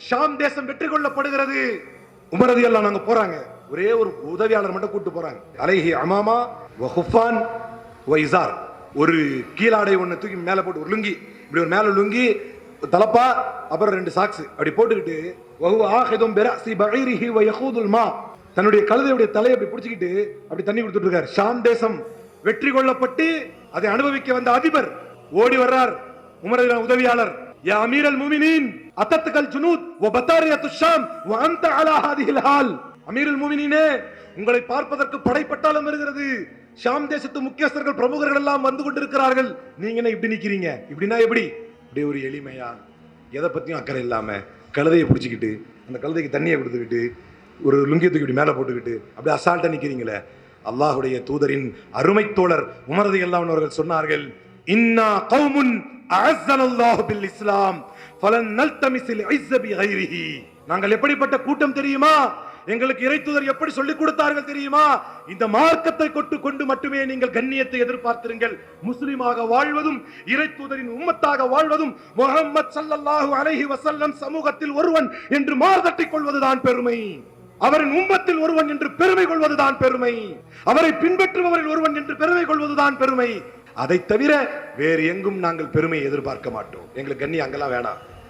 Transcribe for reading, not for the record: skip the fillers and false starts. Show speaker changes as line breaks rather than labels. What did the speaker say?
ஷாம் தேசம் வெற்றி கொள்ளப்படுகிறது. உமர் ரலியல்லாஹு அன்ஹு போறாங்க. ஒரே ஒரு உதவியாளர் மட்டும் கூட்டு போறாங்க. அலைஹி அமாமா வ ஹுஃபான் வ இஸார், ஒரு கீழாடை ஒண்ணு தூக்கி மேல போட்டு, ஒரு லுங்கி, இப்படி ஒரு மேல லுங்கி தலப்பா, அப்புறம் 2 சாக்ஸ் அப்படி போட்டுக்கிட்டு, வஹுவ ஆஹிதும் பிரஸி பஈரிஹி வ யகூதுல் மா, தன்னுடைய கழுதையுடைய தலையை அப்படி பிடிச்சிக்கிட்டு அப்படி தண்ணி கொடுத்துட்டு இருக்காரு. ஷாம் தேசம் வெற்றி கொள்ளப்பட்டு அதை அனுபவிக்க வந்த அதிபர் ஓடி வர்றார். உமர் ரலியல்லாஹு உதவியாளர், யா அமீரல் முஃமினீன் அத்தத்கல் ஜுனூத் வ பதாரியாத்து ஷாம் வ அன்த அலா ஹாதிஹில் ஹால். அமீருல் முஃமினீனே, உங்களை பார்ப்பதற்கு படைப்பட்டாளம் வருகிறது. ஷாம் தேசத்து முக்கியஸ்தர்கள், பிரமுகர்கள் எல்லாம் வந்து கொண்டிருக்கிறார்கள். நீங்க என்ன இப்படி நிக்கிறீங்க? இப்படின்னா எப்படி? இப்படி ஒரு எளிமையா, எதை பத்தியும் அக்கறை இல்லாம கழுதையை பிடிச்சிக்கிட்டு, அந்த கழுதைக்கு தண்ணியை கொடுத்துக்கிட்டு, ஒரு லுங்கியத்துக்கு இப்படி மேல போட்டுக்கிட்டு அப்படி அசால்ட்டா நிக்கிறீங்களே. அல்லாஹ்வுடைய தூதரின் அருமை தோழர் உமர் ரலியல்லாஹு அன்ஹு அவர்கள் சொன்னார்கள், இன்னா கௌமுன் அஅஸ்ஸனல்லாஹு பில் இஸ்லாம் ஃபலன் நல்தமிஸில் இஸ்ஸ பிகைரிஹி. நாங்கள் எப்படிப்பட்ட கூட்டம் தெரியுமா? எங்களுக்கு இறை தூதர் எப்படி சொல்லிக் கொடுத்தார்கள் தெரியுமா? இந்த மார்க்கத்தை கொண்டு மட்டுமே நீங்கள் கண்ணியத்தை எதிர்பார்த்திருங்கள். முஸ்லிமாக வாழ்வதும், இறை தூதரின் உம்மத்தாக வாழ்வதும், முஹம்மது ஸல்லல்லாஹு அலைஹி வஸல்லம் சமூகத்தில் ஒருவன் என்று மார்தட்டிக் கொள்வதுதான் பெருமை. அவரின் உம்மத்தில் ஒருவன் என்று பெருமை கொள்வதுதான் பெருமை. அவரை பின்பற்றுபவரில் ஒருவன் என்று பெருமை கொள்வதுதான் பெருமை. அதை தவிர வேறு எங்கும் நாங்கள் பெருமை எதிர்பார்க்க மாட்டோம். எங்களுக்கு கண்ணி அங்கெல்லாம் வேணாம்.